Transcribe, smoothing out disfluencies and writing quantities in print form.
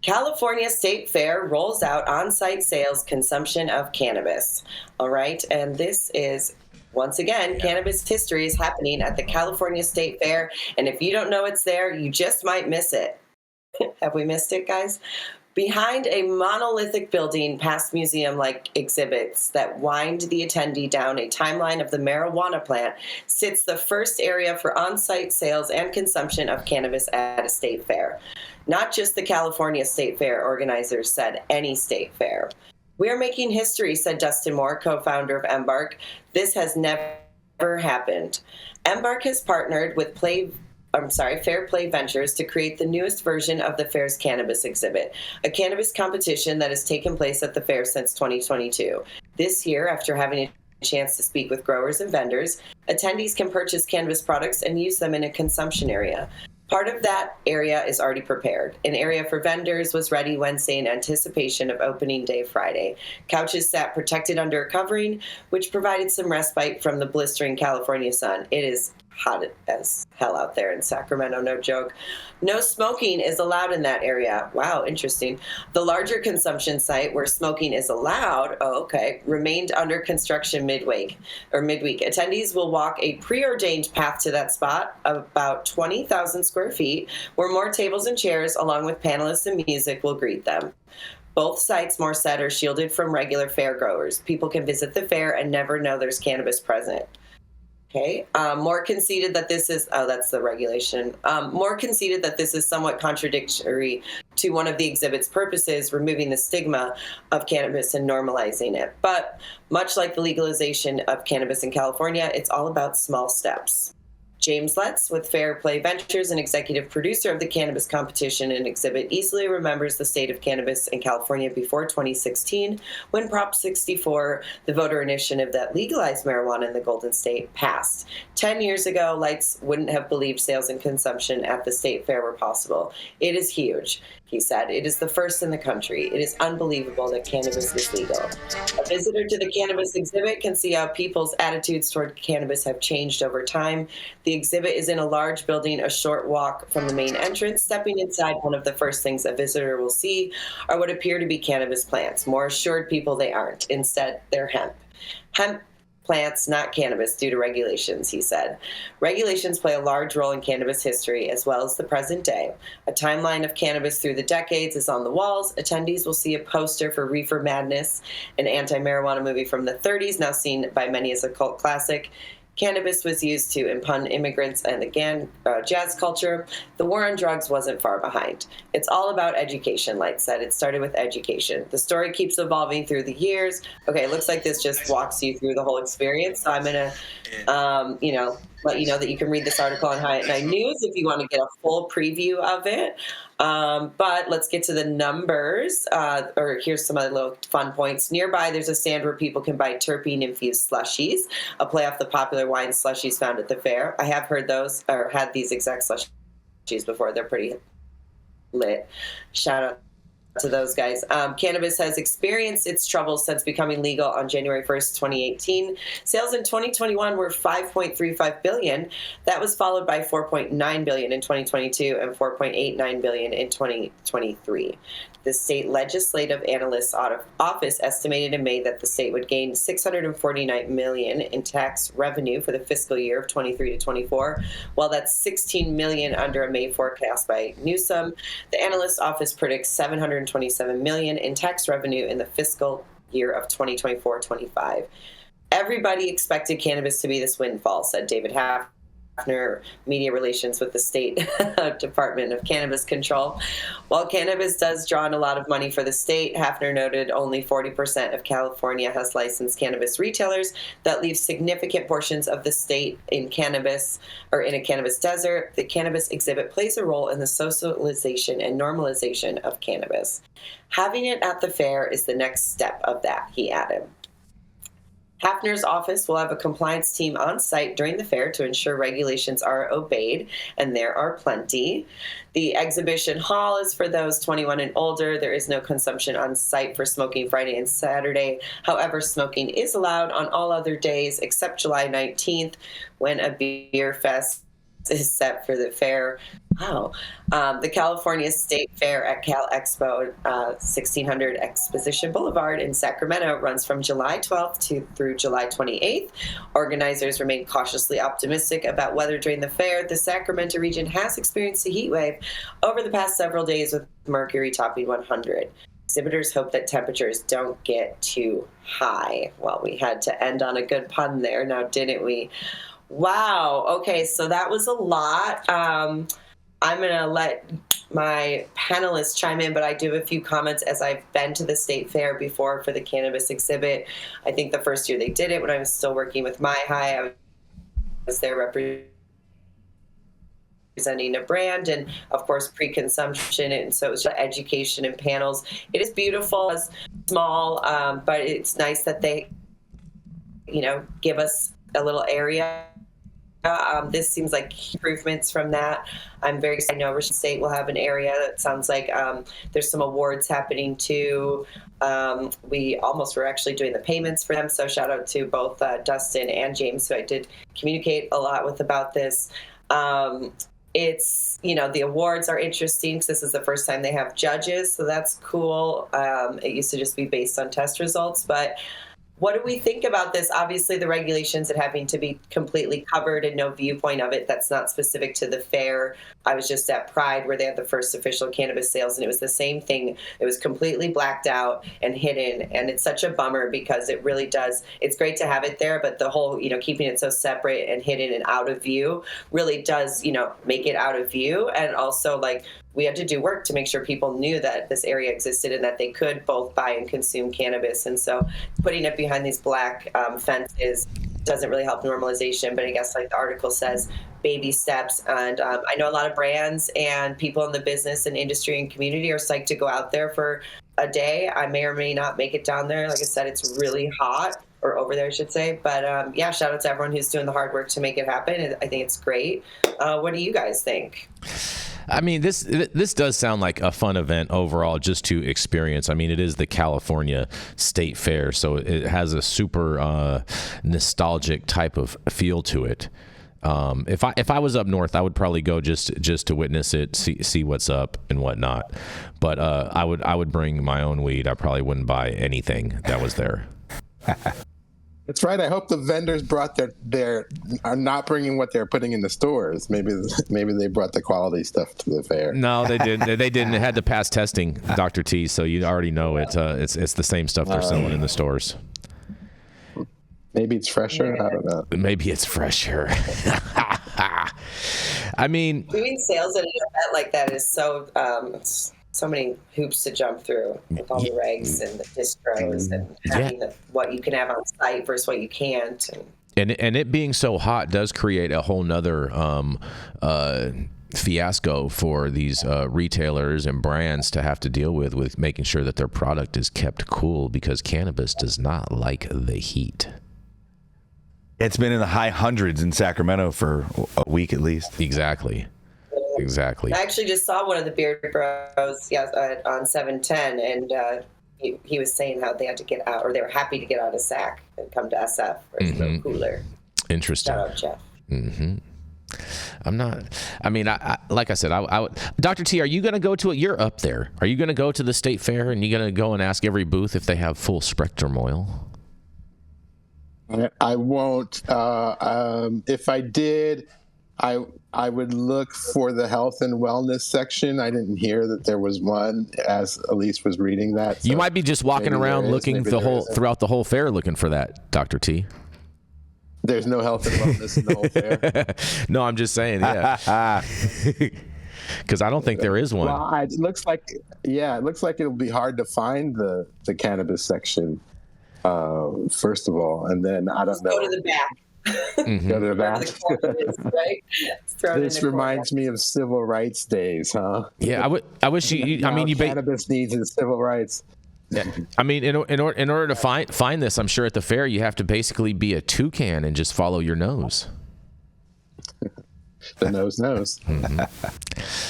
California State Fair rolls out on-site sales consumption of cannabis. All right, and this is once again, Yeah. cannabis history is happening at the California State Fair, and if you don't know it's there, you just might miss it. Have we missed it, guys? Behind a monolithic building, past museum-like exhibits that wind the attendee down a timeline of the marijuana plant, sits the first area for on-site sales and consumption of cannabis at a state fair. Not just the California State Fair, organizers said, any state fair. We're making history, said Dustin Moore, co-founder of Embark. This has never happened. Embark has partnered with Fair Play Ventures to create the newest version of the fair's cannabis exhibit, a cannabis competition that has taken place at the fair since 2022. This year, after having a chance to speak with growers and vendors, attendees can purchase cannabis products and use them in a consumption area. Part of that area is already prepared. An area for vendors was ready Wednesday in anticipation of opening day Friday. Couches sat protected under a covering, which provided some respite from the blistering California sun. It is hot as hell out there in Sacramento, no joke. No smoking is allowed in that area. Wow, interesting. The larger consumption site where smoking is allowed, remained under construction midweek. Attendees will walk a preordained path to that spot of about 20,000 square feet, where more tables and chairs, along with panelists and music, will greet them. Both sites, Moore said, are shielded from regular fair goers. People can visit the fair and never know there's cannabis present. Okay. Moore conceded that this is, that's the regulation. Moore conceded that this is somewhat contradictory to one of the exhibit's purposes, removing the stigma of cannabis and normalizing it. But much like the legalization of cannabis in California, it's all about small steps. James Letts, with Fair Play Ventures and executive producer of the cannabis competition and exhibit, easily remembers the state of cannabis in California before 2016, when Prop 64, the voter initiative that legalized marijuana in the Golden State, passed. 10 years ago, Letts wouldn't have believed sales and consumption at the state fair were possible. It is huge, he said. It is the first in the country. It is unbelievable that cannabis is legal. A visitor to the cannabis exhibit can see how people's attitudes toward cannabis have changed over time. The exhibit is in a large building, a short walk from the main entrance. Stepping inside, one of the first things a visitor will see are what appear to be cannabis plants. Moore assured people they aren't. Instead, they're hemp. Hemp plants, not cannabis, due to regulations, he said. Regulations play a large role in cannabis history as well as the present day. A timeline of cannabis through the decades is on the walls. Attendees will see a poster for Reefer Madness, an anti-marijuana movie from the 30s, now seen by many as a cult classic. Cannabis was used to impugn immigrants and again, jazz culture. The war on drugs wasn't far behind. It's all about education, Light said. It started with education. The story keeps evolving through the years. Okay, it looks like this just walks you through the whole experience. So I'm going to, let you know that you can read this article on High at Night News if you want to get a full preview of it. But let's get to the numbers, or here's some other little fun points. Nearby, there's a stand where people can buy terpene-infused slushies, a play off the popular wine slushies found at the fair. I have heard those, or had these exact slushies before. They're pretty lit. Shout out to those guys. Cannabis has experienced its troubles since becoming legal on January 1st, 2018. Sales in 2021 were $5.35 billion. That was followed by $4.9 billion in 2022 and $4.89 billion in 2023. The state legislative analyst's office estimated in May that the state would gain $649 million in tax revenue for the fiscal year of 23 to 24. While that's $16 million under a May forecast by Newsom, the analyst's office predicts $727 million in tax revenue in the fiscal year of 2024-25. Everybody expected cannabis to be this windfall, said David Hafner, media relations with the state Department of Cannabis Control. While cannabis does draw in a lot of money for the state, Hafner noted only 40% of California has licensed cannabis retailers. That leaves significant portions of the state in cannabis, or in a cannabis desert. The cannabis exhibit plays a role in the socialization and normalization of cannabis. Having it at the fair is the next step of that, he added. Hafner's office will have a compliance team on site during the fair to ensure regulations are obeyed, and there are plenty. The exhibition hall is for those 21 and older. There is no consumption on site for smoking Friday and Saturday. However, smoking is allowed on all other days except July 19th, when a beer fest is set for the fair. Wow. The California State Fair at Cal Expo, 1600 Exposition Boulevard in Sacramento runs from July 12th through July 28th. Organizers remain cautiously optimistic about weather during the fair. The Sacramento region has experienced a heat wave over the past several days, with mercury topping 100. Exhibitors hope that temperatures don't get too high. Well, we had to end on a good pun there, now didn't we? Wow. Okay, so that was a lot. I'm going to let my panelists chime in, but I do have a few comments, as I've been to the state fair before for the cannabis exhibit. I think the first year they did it, when I was still working with My High, I was there representing a brand, and of course pre-consumption, and so it was education and panels. It is beautiful, it's small, but it's nice that they, give us a little area. This seems like improvements from that. I'm very excited. I know Washington State will have an area. It sounds like there's some awards happening too. We almost were actually doing the payments for them. So shout out to both Dustin and James, who I did communicate a lot with about this. It's, the awards are interesting because this is the first time they have judges. So that's cool. It used to just be based on test results, but what do we think about this? Obviously, the regulations and having to be completely covered and no viewpoint of it. That's not specific to the fair. I was just at Pride, where they had the first official cannabis sales, and it was the same thing. It was completely blacked out and hidden, and it's such a bummer because it really does. It's great to have it there, but the whole, keeping it so separate and hidden and out of view really does, make it out of view. And also, we had to do work to make sure people knew that this area existed and that they could both buy and consume cannabis. And so putting it behind these black fences doesn't really help normalization. But I guess, like the article says, baby steps. And I know a lot of brands and people in the business and industry and community are psyched to go out there for a day. I may or may not make it down there. Like I said, it's really hot, or over there, I should say. But shout out to everyone who's doing the hard work to make it happen. I think it's great. What do you guys think? I mean, this does sound like a fun event overall, just to experience. I mean, it is the California State Fair, so it has a super nostalgic type of feel to it. If I was up north, I would probably go just to witness it, see what's up and whatnot. But I would bring my own weed. I probably wouldn't buy anything that was there. That's right. I hope the vendors brought are not bringing what they're putting in the stores. Maybe they brought the quality stuff to the fair. No, they didn't. They didn't. It had to pass testing, Dr. T. So you already know it's the same stuff they're selling in the stores. Maybe it's fresher. I don't know. Maybe it's fresher. I mean, doing sales at an event like that is so so many hoops to jump through with all the regs and the distros and having what you can have on site versus what you can't. And it being so hot does create a whole nother fiasco for these retailers and brands to have to deal with making sure that their product is kept cool, because cannabis does not like the heat. It's been in the high hundreds in Sacramento for a week at least. Exactly. I actually just saw one of the beard bros on 710, and he was saying how they had to get out, or they were happy to get out of SAC and come to SF, where it's no cooler. Interesting. Shout out, Jeff. Mm-hmm. I like I said, I would. Dr. T, are you going to go to it? You're up there. Are you going to go to the state fair and you're going to go and ask every booth if they have full spectrum oil? I won't. If I did, I would look for the health and wellness section. I didn't hear that there was one, as Elise was reading that. So you might be just walking around looking throughout the whole fair looking for that, Dr. T. There's no health and wellness in the whole fair. No, I'm just saying, yeah. Because I don't think there is one. Well, it looks like it'll be hard to find the cannabis section, first of all, and then I don't know. Go to the back. Mm-hmm. Go to the back. This reminds me of civil rights days, huh? Yeah, I wish you. I mean, cannabis needs is civil rights. Yeah. I mean, in order to find this, I'm sure at the fair you have to basically be a toucan and just follow your nose. The nose knows. Mm-hmm.